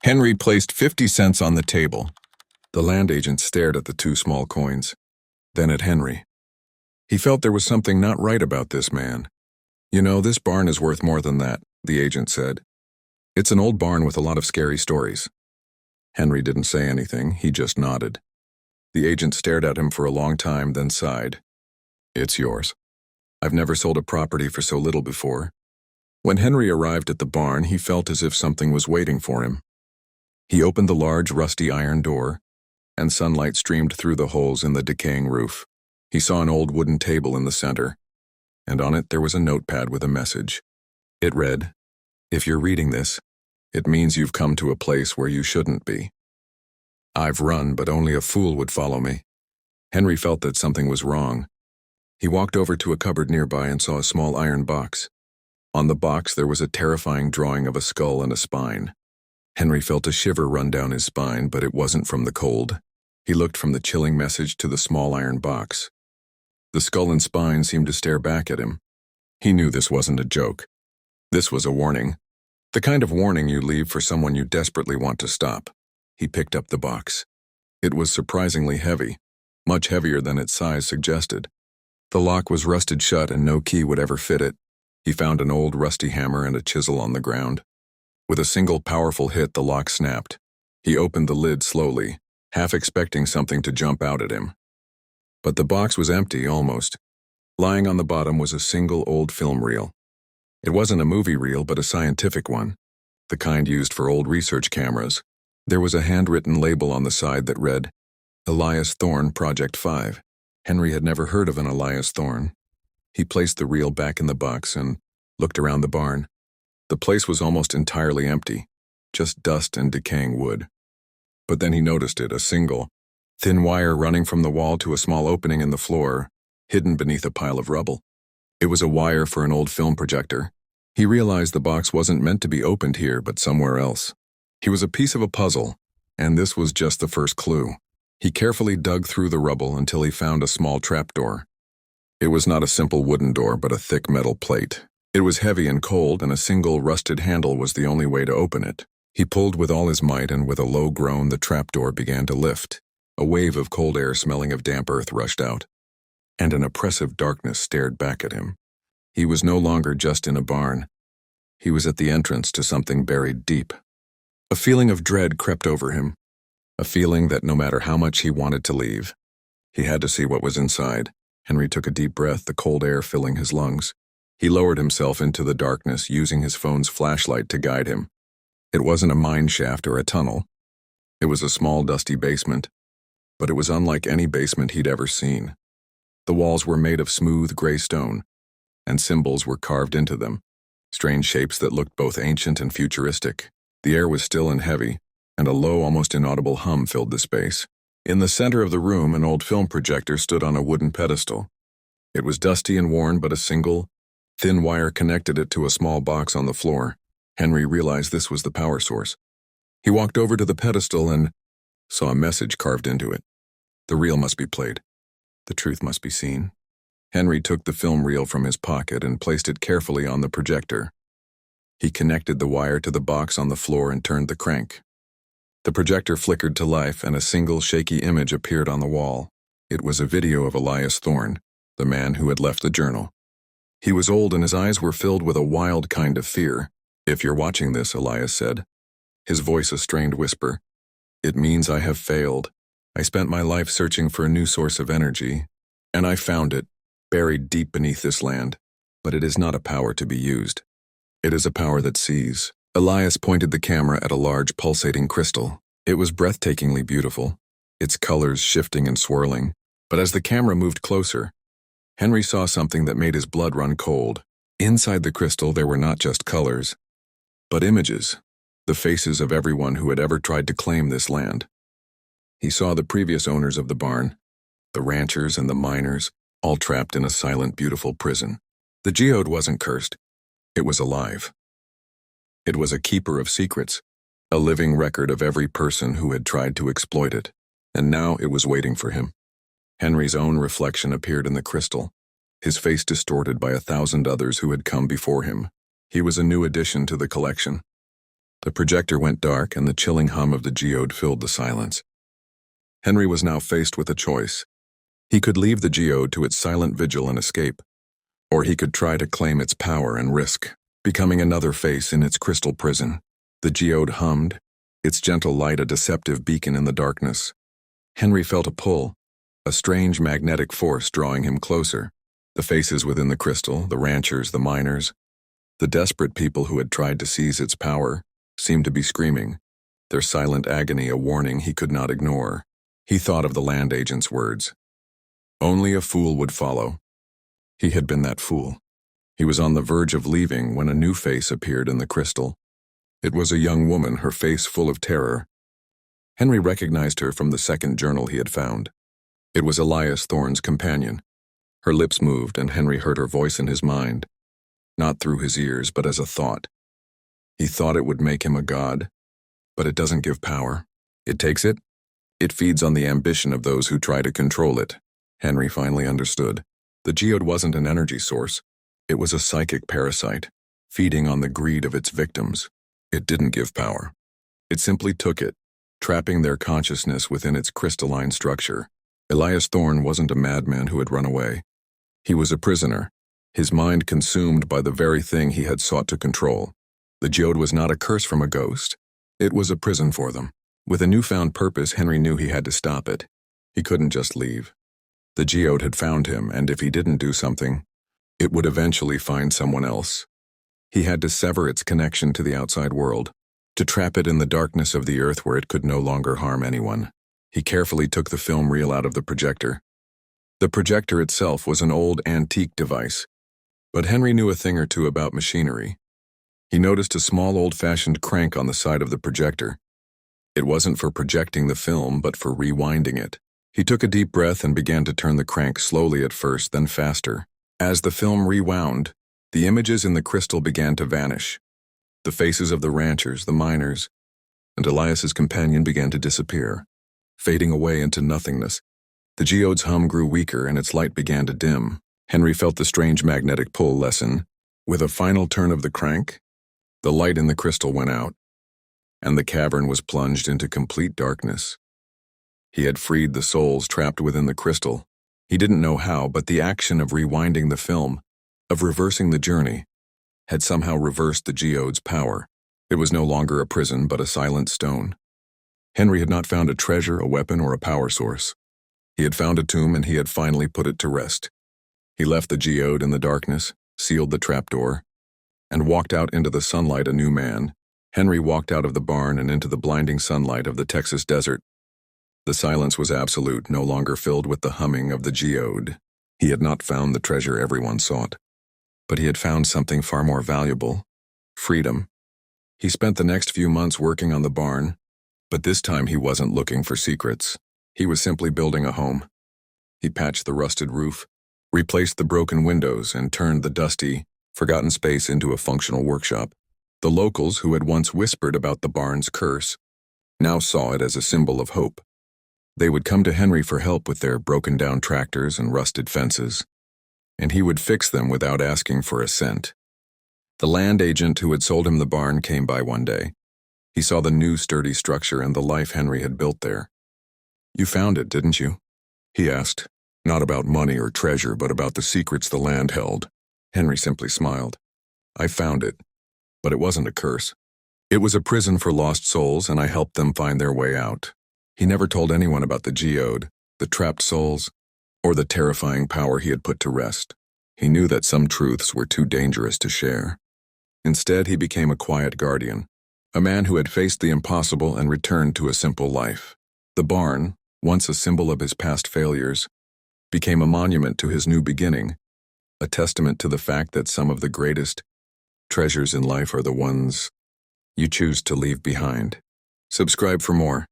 Henry placed 50 cents on the table. The land agent stared at the two small coins, then at Henry. He felt there was something not right about this man. "You know, this barn is worth more than that," the agent said. "It's an old barn with a lot of scary stories." Henry didn't say anything, he just nodded. The agent stared at him for a long time, then sighed. "It's yours. I've never sold a property for so little before." When Henry arrived at the barn, he felt as if something was waiting for him. He opened the large, rusty iron door, and sunlight streamed through the holes in the decaying roof. He saw an old wooden table in the center, and on it there was a notepad with a message. It read, "If you're reading this, it means you've come to a place where you shouldn't be. I've run, but only a fool would follow me." Henry felt that something was wrong. He walked over to a cupboard nearby and saw a small iron box. On the box there was a terrifying drawing of a skull and a spine. Henry felt a shiver run down his spine, but it wasn't from the cold. He looked from the chilling message to the small iron box. The skull and spine seemed to stare back at him. He knew this wasn't a joke. This was a warning. The kind of warning you leave for someone you desperately want to stop. He picked up the box. It was surprisingly heavy, much heavier than its size suggested. The lock was rusted shut and no key would ever fit it. He found an old rusty hammer and a chisel on the ground. With a single powerful hit, the lock snapped. He opened the lid slowly, half expecting something to jump out at him. But the box was empty, almost. Lying on the bottom was a single old film reel. It wasn't a movie reel, but a scientific one, the kind used for old research cameras. There was a handwritten label on the side that read, "Elias Thorne, Project 5. Henry had never heard of an Elias Thorne. He placed the reel back in the box and looked around the barn. The place was almost entirely empty, just dust and decaying wood. But then he noticed it, a single, thin wire running from the wall to a small opening in the floor, hidden beneath a pile of rubble. It was a wire for an old film projector. He realized the box wasn't meant to be opened here, but somewhere else. He was a piece of a puzzle, and this was just the first clue. He carefully dug through the rubble until he found a small trapdoor. It was not a simple wooden door, but a thick metal plate. It was heavy and cold, and a single rusted handle was the only way to open it. He pulled with all his might, and with a low groan, the trapdoor began to lift. A wave of cold air smelling of damp earth rushed out, and an oppressive darkness stared back at him. He was no longer just in a barn. He was at the entrance to something buried deep. A feeling of dread crept over him, a feeling that no matter how much he wanted to leave, he had to see what was inside. Henry took a deep breath, the cold air filling his lungs. He lowered himself into the darkness, using his phone's flashlight to guide him. It wasn't a mine shaft or a tunnel. It was a small, dusty basement, but it was unlike any basement he'd ever seen. The walls were made of smooth gray stone, and symbols were carved into them, strange shapes that looked both ancient and futuristic. The air was still and heavy, and a low, almost inaudible hum filled the space. In the center of the room, an old film projector stood on a wooden pedestal. It was dusty and worn, but a single, thin wire connected it to a small box on the floor. Henry realized this was the power source. He walked over to the pedestal and saw a message carved into it. The reel must be played. The truth must be seen. Henry took the film reel from his pocket and placed it carefully on the projector. He connected the wire to the box on the floor and turned the crank. The projector flickered to life, and a single shaky image appeared on the wall. It was a video of Elias Thorne, the man who had left the journal. He was old, and his eyes were filled with a wild kind of fear. "If you're watching this," Elias said, his voice a strained whisper, "it means I have failed. I spent my life searching for a new source of energy, and I found it, buried deep beneath this land. But it is not a power to be used. It is a power that sees." Elias pointed the camera at a large pulsating crystal. It was breathtakingly beautiful, its colors shifting and swirling. But as the camera moved closer, Henry saw something that made his blood run cold. Inside the crystal there were not just colors, but images, the faces of everyone who had ever tried to claim this land. He saw the previous owners of the barn, the ranchers and the miners, all trapped in a silent, beautiful prison. The geode wasn't cursed. It was alive. It was a keeper of secrets, a living record of every person who had tried to exploit it, and now it was waiting for him. Henry's own reflection appeared in the crystal, his face distorted by 1,000 others who had come before him. He was a new addition to the collection. The projector went dark and the chilling hum of the geode filled the silence. Henry was now faced with a choice. He could leave the geode to its silent vigil and escape, or he could try to claim its power and risk becoming another face in its crystal prison. The geode hummed, its gentle light a deceptive beacon in the darkness. Henry felt a pull, a strange magnetic force drawing him closer. The faces within the crystal, the ranchers, the miners, the desperate people who had tried to seize its power, seemed to be screaming, their silent agony a warning he could not ignore. He thought of the land agent's words. Only a fool would follow. He had been that fool. He was on the verge of leaving when a new face appeared in the crystal. It was a young woman, her face full of terror. Henry recognized her from the second journal he had found. It was Elias Thorne's companion. Her lips moved, and Henry heard her voice in his mind, not through his ears, but as a thought. He thought it would make him a god, but it doesn't give power. It takes it. It feeds on the ambition of those who try to control it. Henry finally understood. The geode wasn't an energy source. It was a psychic parasite, feeding on the greed of its victims. It didn't give power. It simply took it, trapping their consciousness within its crystalline structure. Elias Thorne wasn't a madman who had run away. He was a prisoner, his mind consumed by the very thing he had sought to control. The geode was not a curse from a ghost. It was a prison for them. With a newfound purpose, Henry knew he had to stop it. He couldn't just leave. The geode had found him, and if he didn't do something, it would eventually find someone else. He had to sever its connection to the outside world, to trap it in the darkness of the earth where it could no longer harm anyone. He carefully took the film reel out of the projector. The projector itself was an old, antique device, but Henry knew a thing or two about machinery. He noticed a small, old-fashioned crank on the side of the projector. It wasn't for projecting the film, but for rewinding it. He took a deep breath and began to turn the crank slowly at first, then faster. As the film rewound, the images in the crystal began to vanish. The faces of the ranchers, the miners, and Elias's companion began to disappear, fading away into nothingness. The geode's hum grew weaker and its light began to dim. Henry felt the strange magnetic pull lessen. With a final turn of the crank, the light in the crystal went out, and the cavern was plunged into complete darkness. He had freed the souls trapped within the crystal. He didn't know how, but the action of rewinding the film, of reversing the journey, had somehow reversed the geode's power. It was no longer a prison, but a silent stone. Henry had not found a treasure, a weapon, or a power source. He had found a tomb, and he had finally put it to rest. He left the geode in the darkness, sealed the trapdoor, and walked out into the sunlight a new man. Henry walked out of the barn and into the blinding sunlight of the Texas desert. The silence was absolute, no longer filled with the humming of the geode. He had not found the treasure everyone sought, but he had found something far more valuable: freedom. He spent the next few months working on the barn, but this time he wasn't looking for secrets. He was simply building a home. He patched the rusted roof, replaced the broken windows, and turned the dusty, forgotten space into a functional workshop. The locals who had once whispered about the barn's curse now saw it as a symbol of hope. They would come to Henry for help with their broken-down tractors and rusted fences, and he would fix them without asking for a cent. The land agent who had sold him the barn came by one day. He saw the new sturdy structure and the life Henry had built there. "You found it, didn't you?" he asked. Not about money or treasure, but about the secrets the land held. Henry simply smiled. "I found it, but it wasn't a curse. It was a prison for lost souls, and I helped them find their way out." He never told anyone about the geode, the trapped souls, or the terrifying power he had put to rest. He knew that some truths were too dangerous to share. Instead, he became a quiet guardian, a man who had faced the impossible and returned to a simple life. The barn, once a symbol of his past failures, became a monument to his new beginning, a testament to the fact that some of the greatest treasures in life are the ones you choose to leave behind. Subscribe for more.